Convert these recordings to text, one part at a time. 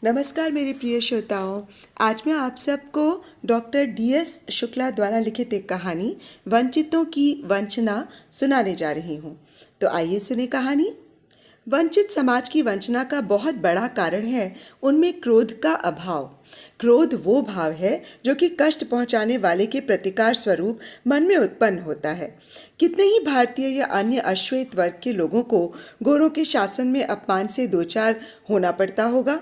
नमस्कार मेरे प्रिय श्रोताओं। आज मैं आप सबको डॉक्टर DS शुक्ला द्वारा लिखित एक कहानी वंचितों की वंचना सुनाने जा रही हूँ। तो आइए सुने कहानी। वंचित समाज की वंचना का बहुत बड़ा कारण है उनमें क्रोध का अभाव। क्रोध वो भाव है जो कि कष्ट पहुंचाने वाले के प्रतिकार स्वरूप मन में उत्पन्न होता है। कितने ही भारतीय या अन्य अश्वेत वर्ग के लोगों को गोरों के शासन में अपमान से दो चार होना पड़ता होगा,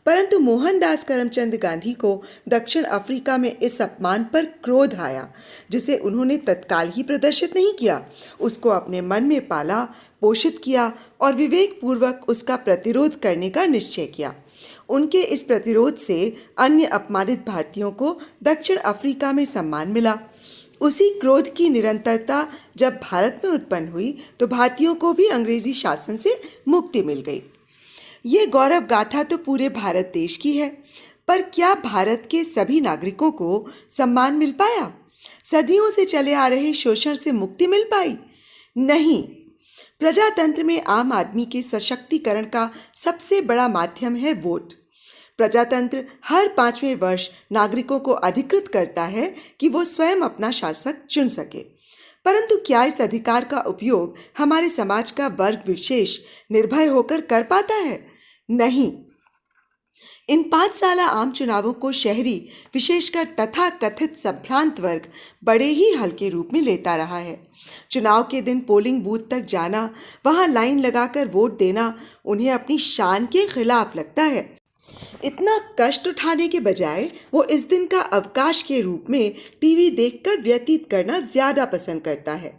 परंतु मोहनदास करमचंद गांधी को दक्षिण अफ्रीका में इस अपमान पर क्रोध आया, जिसे उन्होंने तत्काल ही प्रदर्शित नहीं किया। उसको अपने मन में पाला, पोषित किया और विवेक पूर्वक उसका प्रतिरोध करने का निश्चय किया। उनके इस प्रतिरोध से अन्य अपमानित भारतीयों को दक्षिण अफ्रीका में सम्मान मिला। उसी क्रोध की निरंतरता जब भारत में उत्पन्न हुई तो भारतीयों को भी अंग्रेजी शासन से मुक्ति मिल गई। ये गौरव गाथा तो पूरे भारत देश की है, पर क्या भारत के सभी नागरिकों को सम्मान मिल पाया? सदियों से चले आ रहे शोषण से मुक्ति मिल पाई? नहीं। प्रजातंत्र में आम आदमी के सशक्तिकरण का सबसे बड़ा माध्यम है वोट। प्रजातंत्र हर 5वें वर्ष नागरिकों को अधिकृत करता है कि वो स्वयं अपना शासक चुन सके, परंतु क्या इस अधिकार का उपयोग हमारे समाज का वर्ग विशेष निर्भय होकर कर पाता है? नहीं। इन 5 साला आम चुनावों को शहरी, विशेषकर तथा कथित संभ्रांत वर्ग बड़े ही हल्के रूप में लेता रहा है। चुनाव के दिन पोलिंग बूथ तक जाना, वहां लाइन लगाकर वोट देना उन्हें अपनी शान के खिलाफ लगता है। इतना कष्ट उठाने के बजाय वो इस दिन का अवकाश के रूप में टीवी देखकर व्यतीत करना ज्यादा पसंद करता है।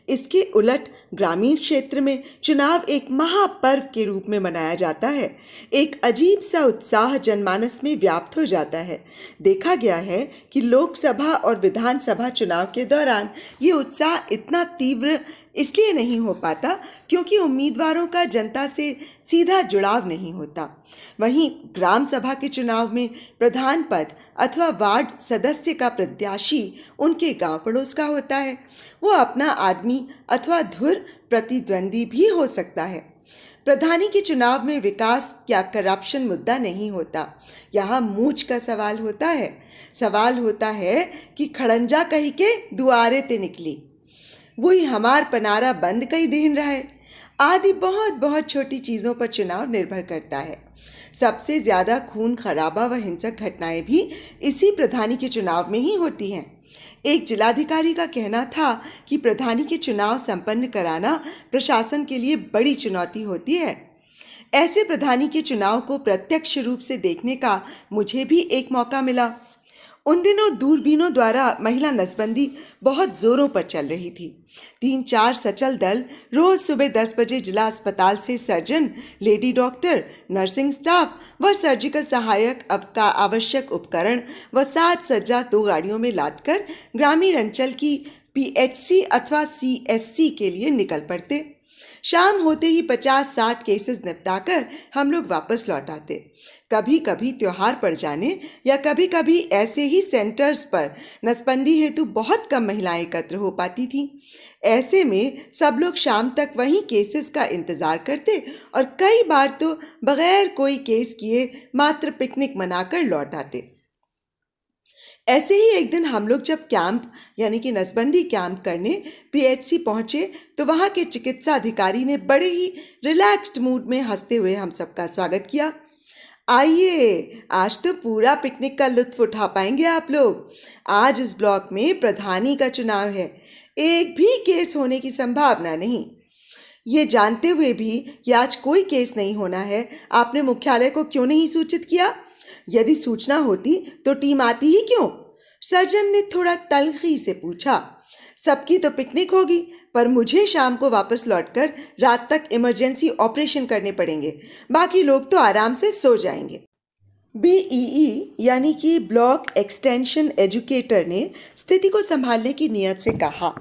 इसके उलट ग्रामीण क्षेत्र में चुनाव एक महापर्व के रूप में मनाया जाता है। एक अजीब सा उत्साह जनमानस में व्याप्त हो जाता है। देखा गया है कि लोकसभा और विधानसभा चुनाव के दौरान ये उत्साह इतना तीव्र इसलिए नहीं हो पाता क्योंकि उम्मीदवारों का जनता से सीधा जुड़ाव नहीं होता। वहीं ग्राम सभा के चुनाव में प्रधान पद अथवा वार्ड सदस्य का प्रत्याशी उनके गांव पड़ोस का होता है। वो अपना आदमी अथवा धुर प्रतिद्वंदी भी हो सकता है। प्रधानी के चुनाव में विकास या करप्शन मुद्दा नहीं होता। यहाँ मूछ का सवाल होता है। सवाल होता है कि खड़ंजा कही के दुआरे ते निकली, वही हमार पनारा बंद कई देन रहा है। आदि बहुत बहुत छोटी चीज़ों पर चुनाव निर्भर करता है। सबसे ज़्यादा खून खराबा व हिंसक घटनाएं भी इसी प्रधानी के चुनाव में ही होती हैं। एक जिलाधिकारी का कहना था कि प्रधानी के चुनाव संपन्न कराना प्रशासन के लिए बड़ी चुनौती होती है। ऐसे प्रधानी के चुनाव को प्रत्यक्ष रूप से देखने का मुझे भी एक मौका मिला। उन दिनों दूरबीनों द्वारा महिला नसबंदी बहुत जोरों पर चल रही थी। 3-4 सचल दल रोज सुबह 10 बजे जिला अस्पताल से surgeon, lady doctor, nursing staff व सर्जिकल सहायक का आवश्यक उपकरण व 7 सज्जा 2 गाड़ियों में लादकर ग्रामीण अंचल की PHC अथवा CSC के लिए निकल पड़ते। शाम होते ही 50-60 केसेस निपटाकर हम लोग वापस लौट आते। कभी कभी त्योहार पड़ जाने या कभी कभी ऐसे ही सेंटर्स पर नसबंदी हेतु बहुत कम महिलाएं एकत्र हो पाती थीं। ऐसे में सब लोग शाम तक वहीं केसेस का इंतज़ार करते और कई बार तो बगैर कोई केस किए मात्र पिकनिक मनाकर लौट आते। ऐसे ही एक दिन हम लोग जब कैंप यानी कि नसबंदी कैंप करने PHC पहुंचे तो वहां के चिकित्सा अधिकारी ने बड़े ही रिलैक्स्ड मूड में हंसते हुए हम सबका स्वागत किया। आइए, आज तो पूरा पिकनिक का लुत्फ उठा पाएंगे आप लोग। आज इस ब्लॉक में प्रधानी का चुनाव है, एक भी केस होने की संभावना नहीं। ये जानते हुए भी कि आज कोई केस नहीं होना है, आपने मुख्यालय को क्यों नहीं सूचित किया? यदि सूचना होती तो टीम आती ही क्यों? सर्जन ने थोड़ा तल्खी से पूछा। सबकी तो पिकनिक होगी, पर मुझे शाम को वापस लौटकर रात तक इमरजेंसी ऑपरेशन करने पड़ेंगे, बाकी लोग तो आराम से सो जाएंगे। BEE यानी कि ब्लॉक एक्सटेंशन एजुकेटर ने स्थिति को संभालने की नियत से कहा,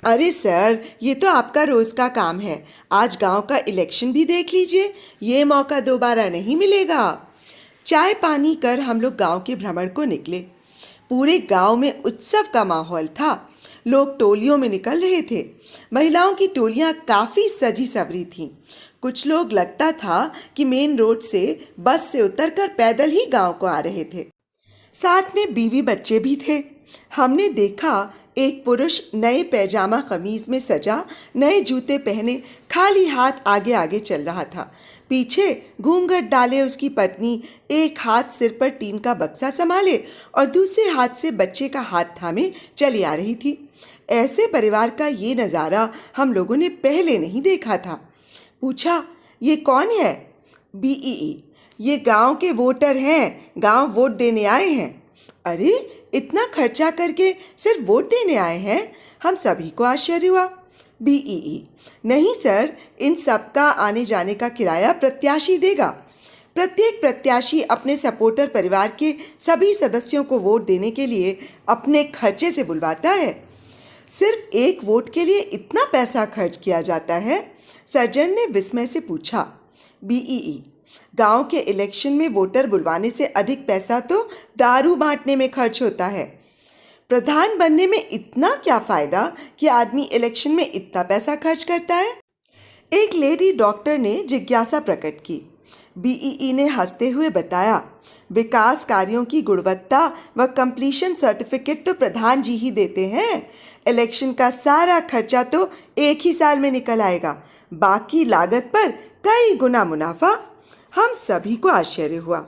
अरे सर, ये तो आपका रोज का काम है। आज गांव का इलेक्शन भी देख लीजिए, ये मौका दोबारा नहीं मिलेगा। चाय पानी कर हम लोग गांव के भ्रमण को निकले। पूरे गांव में उत्सव का माहौल था। लोग टोलियों में निकल रहे थे। महिलाओं की टोलियां काफ़ी सजी सवरी थीं। कुछ लोग लगता था कि मेन रोड से बस से उतरकर पैदल ही गांव को आ रहे थे। साथ में बीवी बच्चे भी थे। हमने देखा एक पुरुष नए पैजामा कमीज में सजा, नए जूते पहने, खाली हाथ आगे आगे चल रहा था। पीछे घूंघट डाले उसकी पत्नी एक हाथ सिर पर टीन का बक्सा संभाले और दूसरे हाथ से बच्चे का हाथ थामे चली आ रही थी। ऐसे परिवार का ये नज़ारा हम लोगों ने पहले नहीं देखा था। पूछा, ये कौन है? बीईई, ये गांव के वोटर हैं, गांव वोट देने आए हैं। अरे, इतना खर्चा करके सिर्फ वोट देने आए हैं? हम सभी को आश्चर्य हुआ। बीईई, नहीं सर, इन सब का आने जाने का किराया प्रत्याशी देगा। प्रत्येक प्रत्याशी अपने सपोर्टर परिवार के सभी सदस्यों को वोट देने के लिए अपने खर्चे से बुलवाता है। सिर्फ एक वोट के लिए इतना पैसा खर्च किया जाता है? सर्जन ने विस्मय से पूछा। बीईई, गांव के इलेक्शन में वोटर बुलवाने से अधिक पैसा तो दारू बांटने में खर्च होता है। प्रधान बनने में इतना क्या फायदा कि आदमी इलेक्शन में इतना पैसा खर्च करता है? एक लेडी डॉक्टर ने जिज्ञासा प्रकट की। बीईई ने हंसते हुए बताया, विकास कार्यों की गुणवत्ता व कंप्लीशन सर्टिफिकेट तो प्रधान जी ही देते हैं। इलेक्शन का सारा खर्चा तो एक ही साल में निकल आएगा, बाकी लागत पर कई गुना मुनाफा। हम सभी को आश्चर्य हुआ।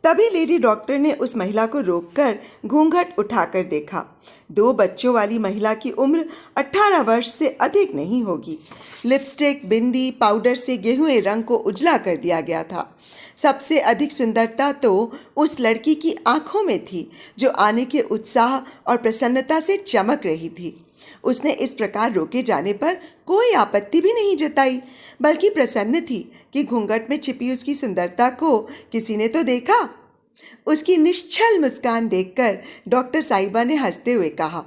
तभी लेडी डॉक्टर ने उस महिला को रोककर घूंघट उठाकर देखा। 2 बच्चों वाली महिला की उम्र 18 वर्ष से अधिक नहीं होगी। लिपस्टिक, बिंदी, पाउडर से गेहुए रंग को उजला कर दिया गया था। सबसे अधिक सुंदरता तो उस लड़की की आंखों में थी, जो आने के उत्साह और प्रसन्नता से चमक रही थी। उसने इस प्रकार रोके जाने पर कोई आपत्ति भी नहीं जताई, बल्कि प्रसन्न थी कि घूंघट में छिपी उसकी सुंदरता को किसी ने तो देखा। उसकी निश्चल मुस्कान देखकर डॉक्टर साहिबा ने हंसते हुए कहा,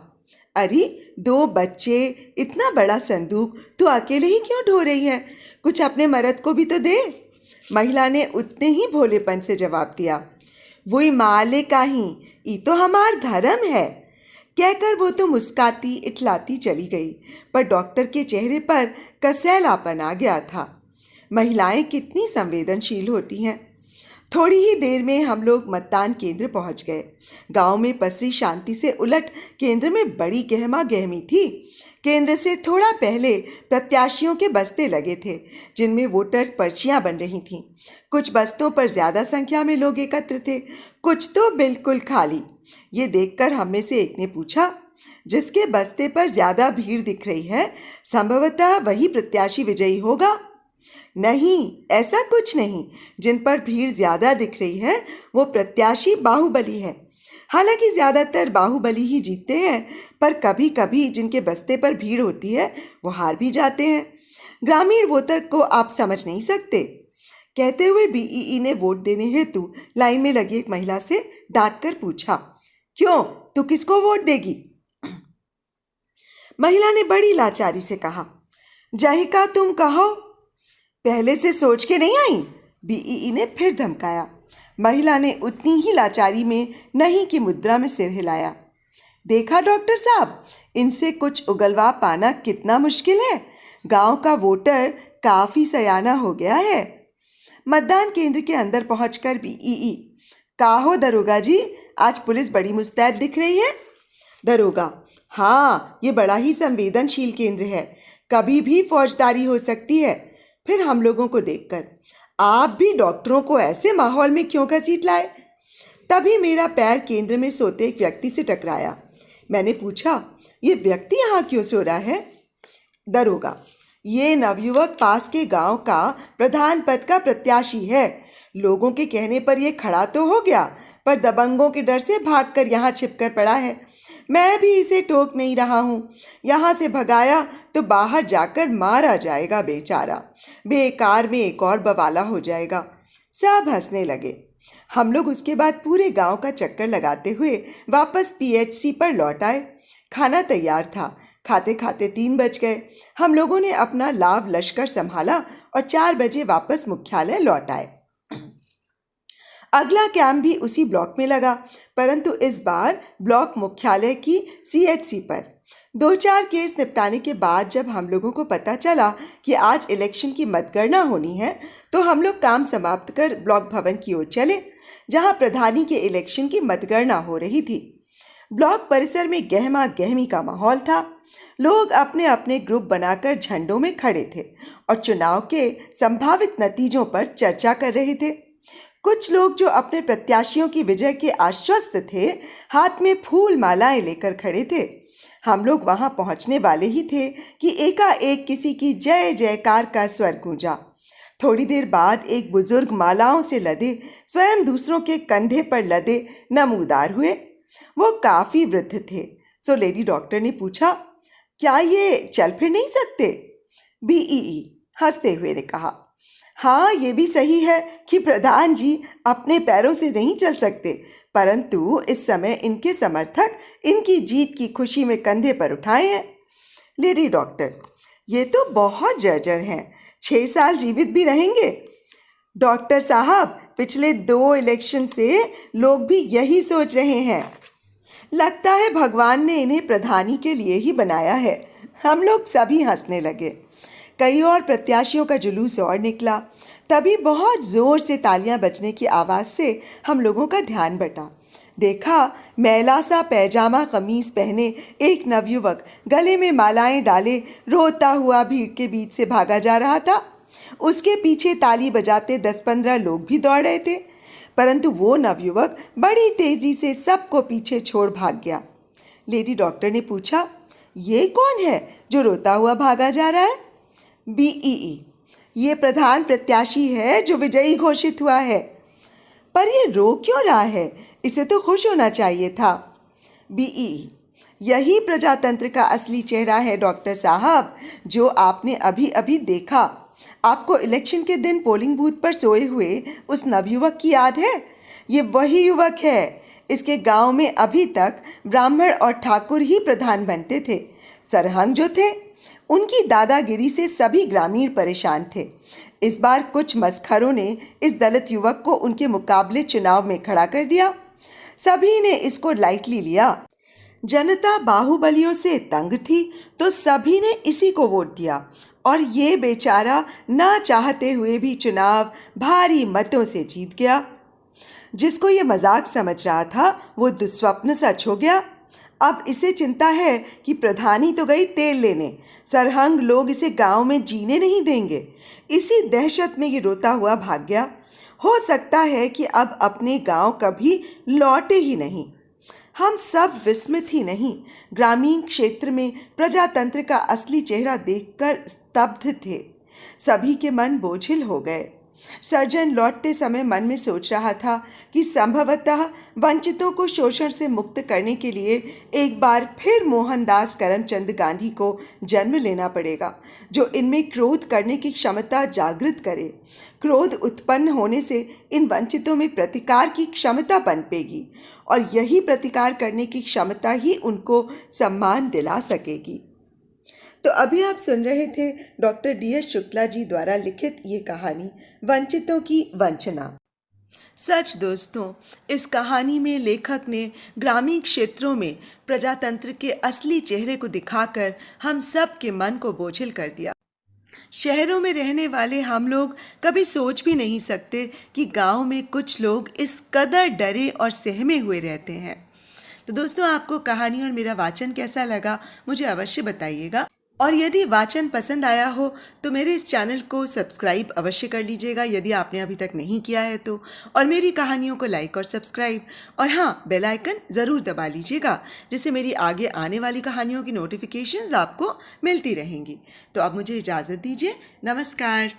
अरे 2 बच्चे, इतना बड़ा संदूक तू अकेले ही क्यों ढो रही है? कुछ अपने मर्द को भी तो दे। महिला ने उतने ही भोलेपन से जवाब दिया, वही माले का ही, ये तो हमार धर्म है। कहकर वो तो मुस्काती इठलाती चली गई, पर डॉक्टर के चेहरे पर कसैलापन आ गया था। महिलाएं कितनी संवेदनशील होती हैं। थोड़ी ही देर में हम लोग मतदान केंद्र पहुंच गए। गांव में पसरी शांति से उलट केंद्र में बड़ी गहमा गहमी थी। केंद्र से थोड़ा पहले प्रत्याशियों के बस्ते लगे थे, जिनमें वोटर पर्चियां बन रही थीं। कुछ बस्तों पर ज़्यादा संख्या में लोग एकत्र थे, कुछ तो बिल्कुल खाली। ये देखकर हम में से एक ने पूछा, जिसके बस्ते पर ज़्यादा भीड़ दिख रही है, संभवतः वही प्रत्याशी विजयी होगा। नहीं, ऐसा कुछ नहीं। जिन पर भीड़ ज़्यादा दिख रही है वो प्रत्याशी बाहुबली है। हालांकि ज़्यादातर बाहुबली ही जीतते हैं, पर कभी कभी जिनके बस्ते पर भीड़ होती है वो हार भी जाते हैं। ग्रामीण वोटर को आप समझ नहीं सकते। कहते हुए बीईई ने वोट देने हेतु लाइन में लगी एक महिला से डांट कर पूछा, क्यों, तू किसको वोट देगी? महिला ने बड़ी लाचारी से कहा, जाहिका तुम कहो। पहले से सोच के नहीं आई? बीईई ने फिर धमकाया। महिला ने उतनी ही लाचारी में नहीं की मुद्रा में सिर हिलाया। देखा डॉक्टर साहब, इनसे कुछ उगलवा पाना कितना मुश्किल है। गांव का वोटर काफ़ी सयाना हो गया है। मतदान केंद्र के अंदर पहुंचकर बीईई, काहो दरोगा जी, आज पुलिस बड़ी मुस्तैद दिख रही है। दरोगा, हाँ, ये बड़ा ही संवेदनशील केंद्र है, कभी भी फौजदारी हो सकती है। फिर हम लोगों को देखकर, आप भी डॉक्टरों को ऐसे माहौल में क्यों घसीट लाए? तभी मेरा पैर केंद्र में सोते एक व्यक्ति से टकराया। मैंने पूछा, ये व्यक्ति यहाँ क्यों सो रहा है? दरोगा, ये नवयुवक पास के गांव का प्रधान पद का प्रत्याशी है। लोगों के कहने पर यह खड़ा तो हो गया, पर दबंगों के डर से भागकर यहाँ छिपकर पड़ा है। मैं भी इसे टोक नहीं रहा हूँ। यहाँ से भगाया तो बाहर जाकर मारा जाएगा बेचारा। बेकार में एक और बवाला हो जाएगा। सब हंसने लगे। हम लोग उसके बाद पूरे गांव का चक्कर लगाते हुए वापस पीएचसी पर लौट आए। खाना तैयार था। खाते खाते 3 बज गए। हम लोगों ने अपना लाव लश्कर संभाला और 4 बजे वापस मुख्यालय लौट आए। अगला कैंप भी उसी ब्लॉक में लगा, परंतु इस बार ब्लॉक मुख्यालय की सीएचसी पर। 2-4 केस निपटाने के बाद जब हम लोगों को पता चला कि आज इलेक्शन की मतगणना होनी है, तो हम लोग काम समाप्त कर ब्लॉक भवन की ओर चले, जहां प्रधानी के इलेक्शन की मतगणना हो रही थी। ब्लॉक परिसर में गहमा गहमी का माहौल था। लोग अपने अपने ग्रुप बनाकर झंडों में खड़े थे और चुनाव के संभावित नतीजों पर चर्चा कर रहे थे। कुछ लोग जो अपने प्रत्याशियों की विजय के आश्वस्त थे, हाथ में फूल मालाएं लेकर खड़े थे। हम लोग वहां पहुंचने वाले ही थे कि एकाएक किसी की जय जयकार का स्वर गूंजा। थोड़ी देर बाद एक बुजुर्ग मालाओं से लदे, स्वयं दूसरों के कंधे पर लदे नमूदार हुए। वो काफी वृद्ध थे, सो लेडी डॉक्टर ने पूछा, क्या ये चल फिर नहीं सकते? बीईई हंसते हुए ने कहा, हाँ, ये भी सही है कि प्रधान जी अपने पैरों से नहीं चल सकते, परंतु इस समय इनके समर्थक इनकी जीत की खुशी में कंधे पर उठाए हैं। लेडी डॉक्टर, ये तो बहुत जर्जर हैं, 6 साल जीवित भी रहेंगे। डॉक्टर साहब, पिछले 2 इलेक्शन से लोग भी यही सोच रहे हैं। लगता है भगवान ने इन्हें प्रधानी के लिए ही बनाया है। हम लोग सभी हंसने लगे। कई और प्रत्याशियों का जुलूस और निकला। तभी बहुत जोर से तालियां बजने की आवाज़ से हम लोगों का ध्यान बटा। देखा, मैला सा पैजामा कमीज पहने एक नवयुवक गले में मालाएं डाले रोता हुआ भीड़ के बीच से भागा जा रहा था। उसके पीछे ताली बजाते 10-15 लोग भी दौड़ रहे थे, परंतु वो नवयुवक बड़ी तेजी से सबको पीछे छोड़ भाग गया। लेडी डॉक्टर ने पूछा, ये कौन है जो रोता हुआ भागा जा रहा है? बीईई, ये प्रधान प्रत्याशी है जो विजयी घोषित हुआ है। पर ये रो क्यों रहा है? इसे तो खुश होना चाहिए था। बीईई, यही प्रजातंत्र का असली चेहरा है डॉक्टर साहब, जो आपने अभी अभी देखा। आपको इलेक्शन के दिन पोलिंग बूथ पर सोए हुए उस नवयुवक की याद है? ये वही युवक है। इसके गांव में अभी तक ब्राह्मण और ठाकुर ही प्रधान बनते थे। सरहंग जो थे, उनकी दादागिरी से सभी ग्रामीण परेशान थे। इस बार कुछ मस्खरों ने इस दलित युवक को उनके मुकाबले चुनाव में खड़ा कर दिया। सभी ने इसको लाइटली लिया। जनता बाहुबलियों से तंग थी, तो सभी ने इसी को वोट दिया और ये बेचारा ना चाहते हुए भी चुनाव भारी मतों से जीत गया। जिसको ये मजाक समझ रहा था, वो दुस्वप्न सच हो गया। अब इसे चिंता है कि प्रधानी तो गई तेल लेने, सरहंग लोग इसे गांव में जीने नहीं देंगे। इसी दहशत में ये रोता हुआ भाग गया। हो सकता है कि अब अपने गांव कभी लौटे ही नहीं। हम सब विस्मित ही नहीं, ग्रामीण क्षेत्र में प्रजातंत्र का असली चेहरा देखकर स्तब्ध थे। सभी के मन बोझिल हो गए। सर्जन लौटते समय मन में सोच रहा था कि संभवतः वंचितों को शोषण से मुक्त करने के लिए एक बार फिर मोहनदास करमचंद गांधी को जन्म लेना पड़ेगा, जो इनमें क्रोध करने की क्षमता जागृत करे। क्रोध उत्पन्न होने से इन वंचितों में प्रतिकार की क्षमता पनपेगी और यही प्रतिकार करने की क्षमता ही उनको सम्मान दिला सकेगी। तो अभी आप सुन रहे थे डॉक्टर DS शुक्ला जी द्वारा लिखित ये कहानी वंचितों की वंचना। सच दोस्तों, इस कहानी में लेखक ने ग्रामीण क्षेत्रों में प्रजातंत्र के असली चेहरे को दिखाकर हम सब के मन को बोझिल कर दिया। शहरों में रहने वाले हम लोग कभी सोच भी नहीं सकते कि गांव में कुछ लोग इस कदर डरे और सहमे हुए रहते हैं। तो दोस्तों, आपको कहानी और मेरा वाचन कैसा लगा मुझे अवश्य बताइएगा। और यदि वाचन पसंद आया हो तो मेरे इस चैनल को सब्सक्राइब अवश्य कर लीजिएगा यदि आपने अभी तक नहीं किया है तो, और मेरी कहानियों को लाइक और सब्सक्राइब और हाँ, बेल आइकन ज़रूर दबा लीजिएगा, जिससे मेरी आगे आने वाली कहानियों की नोटिफिकेशंस आपको मिलती रहेंगी। तो अब मुझे इजाज़त दीजिए। नमस्कार।